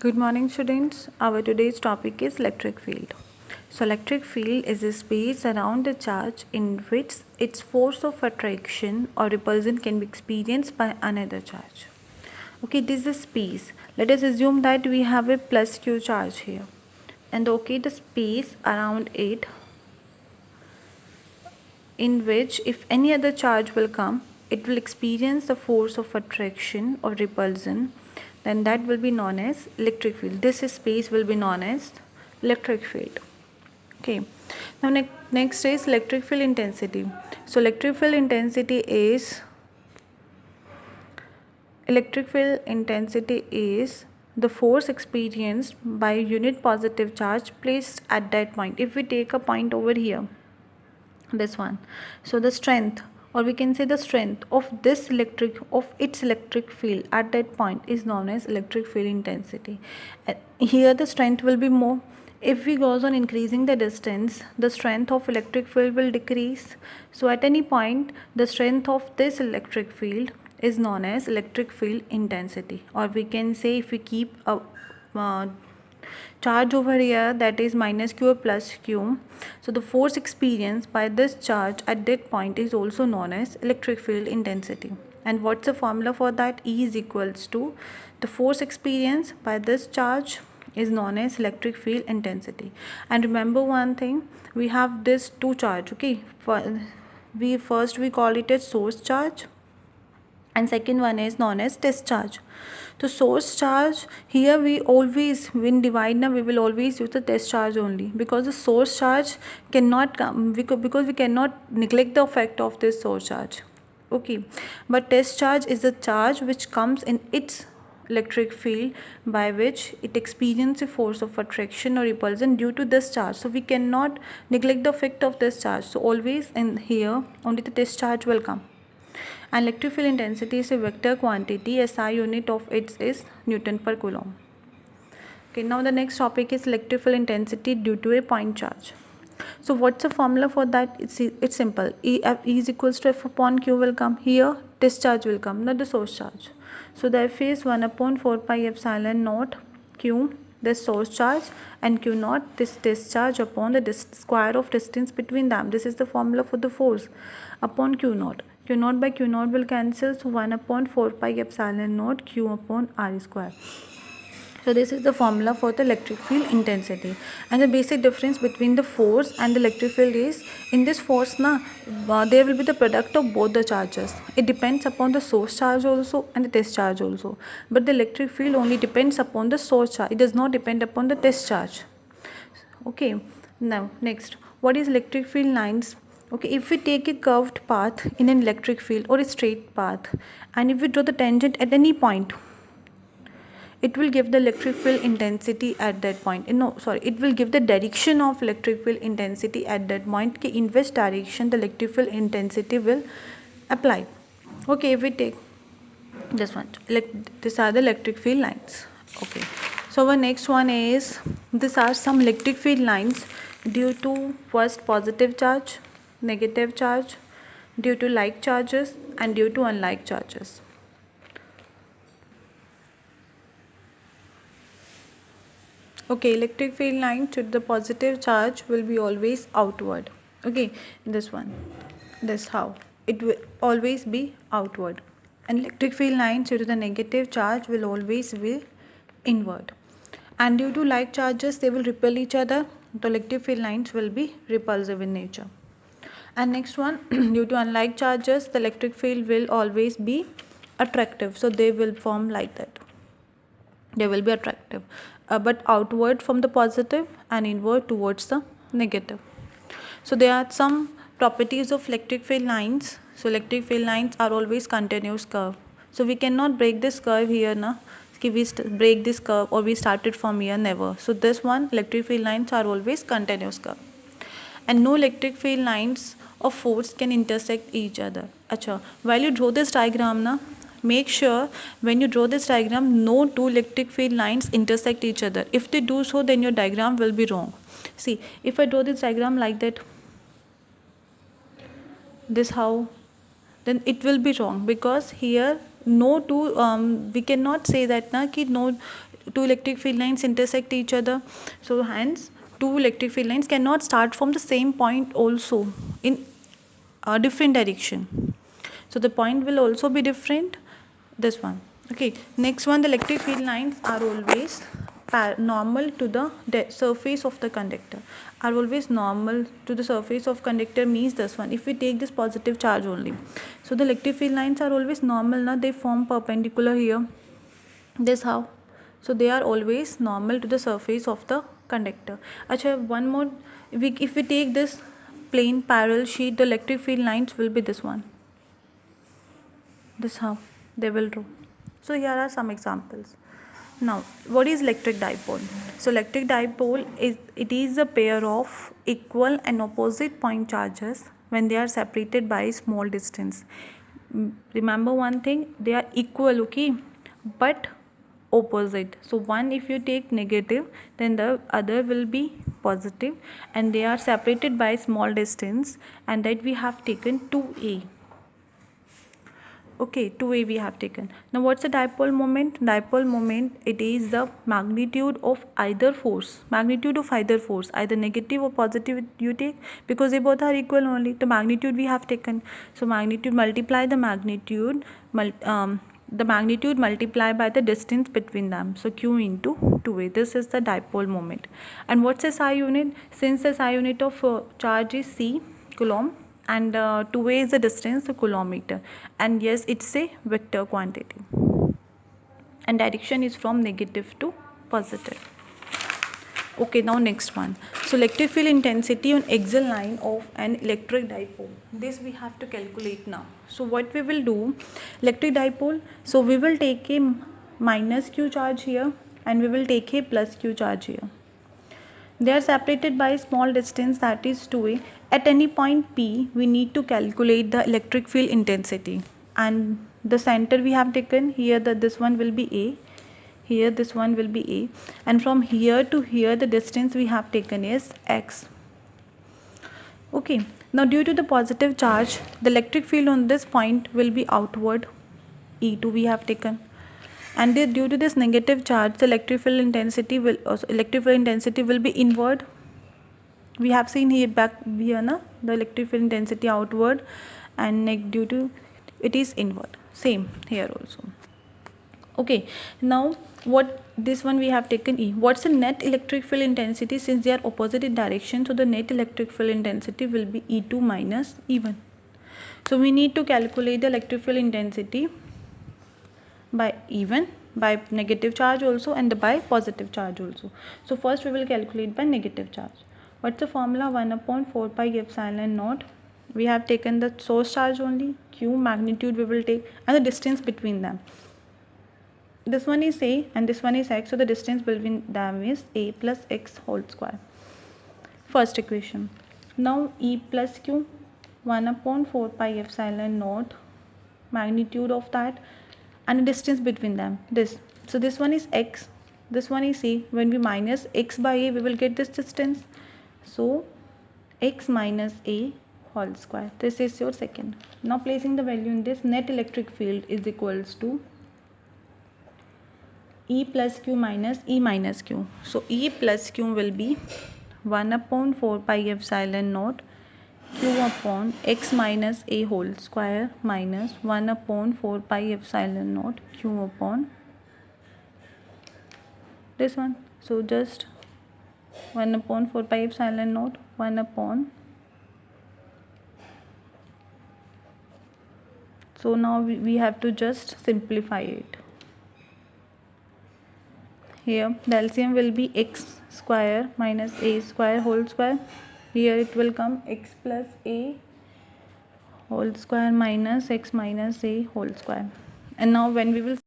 Good morning students. Our today's topic is electric field. So electric field is a space around a charge in which its force of attraction or repulsion can be experienced by another charge. Okay, this is a space. Let us assume that we have a plus q charge here. And okay, the space around it in which if any other charge will come, it will experience the force of attraction or repulsion, then that will be known as electric field. This space will be known as electric field. Okay, now next is electric field intensity. So electric field intensity is the force experienced by a unit positive charge placed at that point. If we take a point over here, this one, so the strength, or we can say the strength of its electric field at that point is known as electric field intensity. Here the strength will be more. If we goes on increasing the distance, the strength of electric field will decrease. So at any point the strength of this electric field is known as electric field intensity. Or we can say, if we keep a charge over here, that is minus q or plus q, so the force experienced by this charge at that point is also known as electric field intensity. And what's the formula for that? E is equals to the force experienced by this charge is known as electric field intensity. And remember one thing, we have this two charge. Okay, we call it as source charge, and second one is known as test charge. So source charge, here we always, when divide now, we will always use the test charge only, because the source charge cannot come, because we cannot neglect the effect of this source charge. Okay, but test charge is the charge which comes in its electric field by which it experiences a force of attraction or repulsion due to this charge. So we cannot neglect the effect of this charge. So always in here only the test charge will come. And electric field intensity is a vector quantity. SI unit of it is Newton per Coulomb. Okay, now the next topic is electric field intensity due to a point charge. So what's the formula for that? It's simple. E is equals to F upon Q will come. Here test charge will come, not the source charge. So the F is 1 upon 4 pi epsilon naught Q, this source charge, and Q naught, this test charge, upon the square of distance between them. This is the formula for the force, upon Q naught. Q naught by Q naught will cancel, so 1 upon 4 pi epsilon naught Q upon R square. So this is the formula for the electric field intensity. And the basic difference between the force and the electric field is, in this force there will be the product of both the charges. It depends upon the source charge also and the test charge also. But the electric field only depends upon the source charge. It does not depend upon the test charge. Okay, now next, what is electric field lines? Okay, if we take a curved path in an electric field or a straight path, and if we draw the tangent at any point, it will give the electric field intensity at that point. It will give the direction of electric field intensity at that point, in which direction the electric field intensity will apply. Okay, if we take this one, these are the electric field lines. Okay, so our next one is, these are some electric field lines due to first positive charge, negative charge, due to like charges, and due to unlike charges. Okay, electric field line to the positive charge will be always outward. Okay, this one, this how it will always be outward, and electric field line due to the negative charge will always be inward. And due to like charges, they will repel each other. The electric field lines will be repulsive in nature. And next one, due to unlike charges, the electric field will always be attractive. So they will form like that. They will be attractive, but outward from the positive and inward towards the negative. So there are some properties of electric field lines. So electric field lines are always continuous curve. So we cannot break this curve here now. We break this curve or we started from here, never. So this one, electric field lines are always continuous curve. And no electric field lines of force can intersect each other. Acha, while you draw this diagram na, make sure when you draw this diagram, no two electric field lines intersect each other. If they do so, then your diagram will be wrong. See, if I draw this diagram like that, this how, then it will be wrong, because here no two we cannot say that na ki no two electric field lines intersect each other. So hence two electric field lines cannot start from the same point also in a different direction. So the point will also be different. This one. Okay. Next one, the electric field lines are always normal to the surface of the conductor. Are always normal to the surface of conductor means this one. If we take this positive charge only, so the electric field lines are always normal. Now they form perpendicular here. This how? So they are always normal to the surface of the conductor. Acha, one more. If we take this plain parallel sheet, the electric field lines will be this one. This how they will draw. So here are some examples. Now, what is electric dipole? So electric dipole is a pair of equal and opposite point charges when they are separated by small distance. Remember one thing, they are equal, okay, but opposite. So one, if you take negative, then the other will be positive, and they are separated by small distance, and that we have taken 2a. Okay, 2a we have taken. Now what's the dipole moment? Dipole moment, it is the magnitude of either force. Magnitude of either force, either negative or positive you take, because they both are equal only. The magnitude we have taken. So magnitude multiply the magnitude, multiplied by the distance between them. So q into 2a. This is the dipole moment. And what's the SI unit? Since the SI unit of charge is C, coulomb, and 2a is the distance, the kilometer, and yes, it's a vector quantity, and direction is from negative to positive. Okay, now next one. So electric field intensity on axial line of an electric dipole, this we have to calculate now. So what we will do, electric dipole, so we will take a minus q charge here, and we will take a plus q charge here. They are separated by a small distance, that is 2a. At any point P, we need to calculate the electric field intensity. And the center we have taken here, that this one will be A. Here this one will be A. And from here to here, the distance we have taken is x. Okay. Now due to the positive charge, the electric field on this point will be outward. E2 we have taken. And due to this negative charge, the electric field intensity will be inward. We have seen here back here na, the electric field intensity outward, and due to it is inward. Same here also. Okay, now what this one we have taken E. What's the net electric field intensity? Since they are opposite in direction, so the net electric field intensity will be E2 minus E1. So we need to calculate the electric field intensity by even, by negative charge also, and by positive charge also. So first we will calculate by negative charge. What's the formula? 1 upon 4 pi epsilon naught. We have taken the source charge only, q, magnitude we will take, and the distance between them. This one is a and this one is x, so the distance between them is a plus x whole square. First equation. Now E plus q, 1 upon 4 pi epsilon naught, magnitude of that, and the distance between them, this. So this one is x, this one is a. When we minus x by a, we will get this distance. So x minus a whole square. This is your second. Now placing the value in this, net electric field is equals to E plus q minus E minus q. So E plus q will be 1 upon 4 pi epsilon naught q upon x minus a whole square minus 1 upon 4 pi epsilon naught q upon this one. So just 1 upon 4 pi epsilon naught, 1 upon. So now we have to just simplify it. Here the LCM will be x square minus a square whole square. Here it will come x plus a whole square minus x minus a whole square. And now when we will,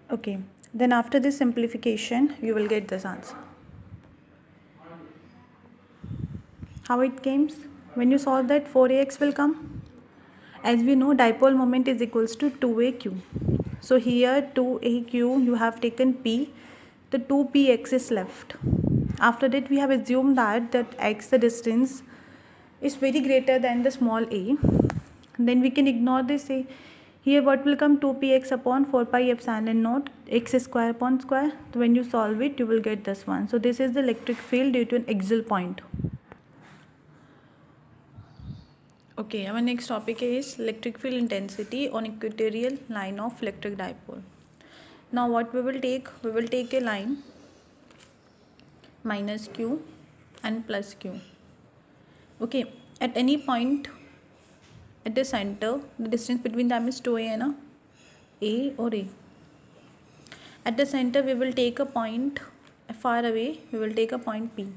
okay, then after this simplification you will get this answer. How it comes? When you solve that, 4ax will come. As we know, dipole moment is equals to 2aq. So here 2aq, you have taken p, the 2px is left. After that we have assumed that x, the distance, is very greater than the small a. Then we can ignore this. Say here what will come, 2px upon 4 pi epsilon naught x square upon square. So when you solve it, you will get this one. So this is the electric field due to an axial point. Okay, our next topic is electric field intensity on equatorial line of electric dipole. Now what we will take a line minus q and plus q. Okay, at any point at the center, the distance between them is 2a, na? A or A. At the center we will take a point, far away we will take a point P.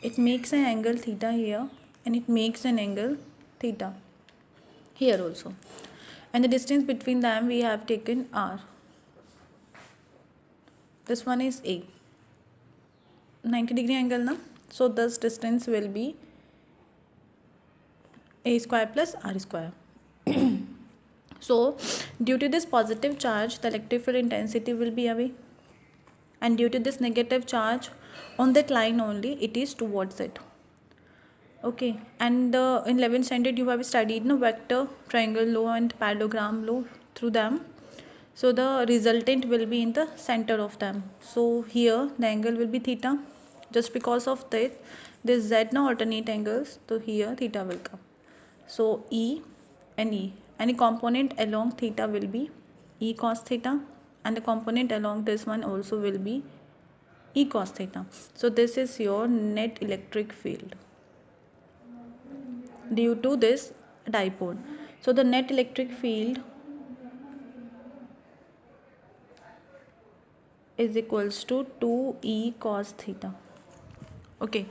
It makes an angle theta here, and it makes an angle theta here also. And the distance between them we have taken r. This one is A. 90-degree angle, na? So this distance will be a square plus r square. So due to this positive charge, the electric field intensity will be away, and due to this negative charge on that line only, it is towards it. Okay, and in 11th standard you have studied vector, triangle law and parallelogram law through them. So the resultant will be in the center of them. So here the angle will be theta. Just because of that, this z now alternate angles, so here theta will come. So E and E, any component along theta will be E cos theta, and the component along this one also will be E cos theta. So this is your net electric field due to this dipole. So the net electric field is equals to 2E cos theta. Okay,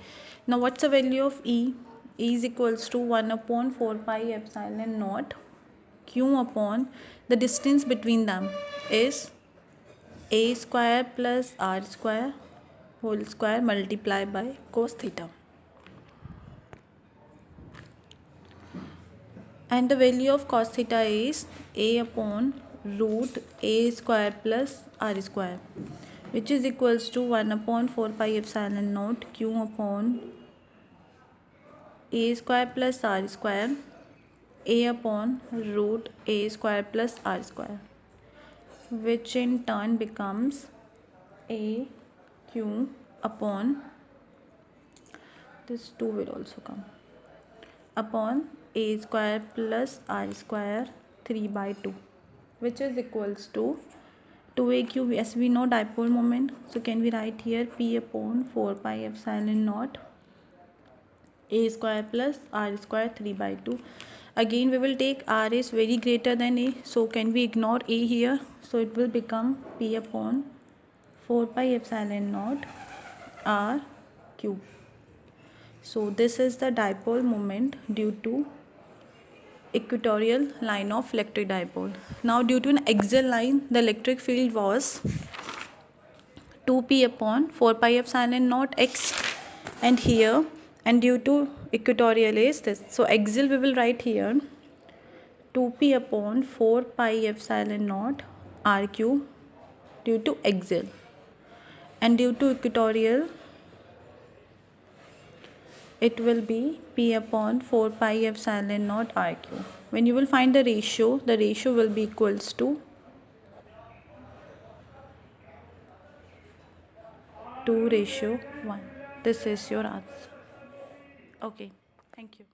now what's the value of E? E is equals to 1 upon 4 pi epsilon naught q upon the distance between them is a square plus r square whole square multiplied by cos theta. And the value of cos theta is a upon root a square plus r square, which is equals to 1 upon 4 pi epsilon naught q upon a square plus r square a upon root a square plus r square, which in turn becomes a q upon, this 2 will also come, upon a square plus r square 3 by 2, which is equals to 2aq. As we know dipole moment, so can we write here p upon 4 pi epsilon naught a square plus r square 3 by 2. Again we will take r is very greater than a, so can we ignore a here? So it will become p upon 4 pi epsilon naught r cube. So this is the dipole moment due to equatorial line of electric dipole. Now due to an axial line, the electric field was 2p upon 4 pi epsilon naught x, and here, and due to equatorial is this. So axial we will write here 2p upon 4 pi epsilon naught r cube due to axial, and due to equatorial it will be p upon 4 pi epsilon naught r cube. When you will find the ratio will be equals to 2:1. This is your answer. Okay, thank you.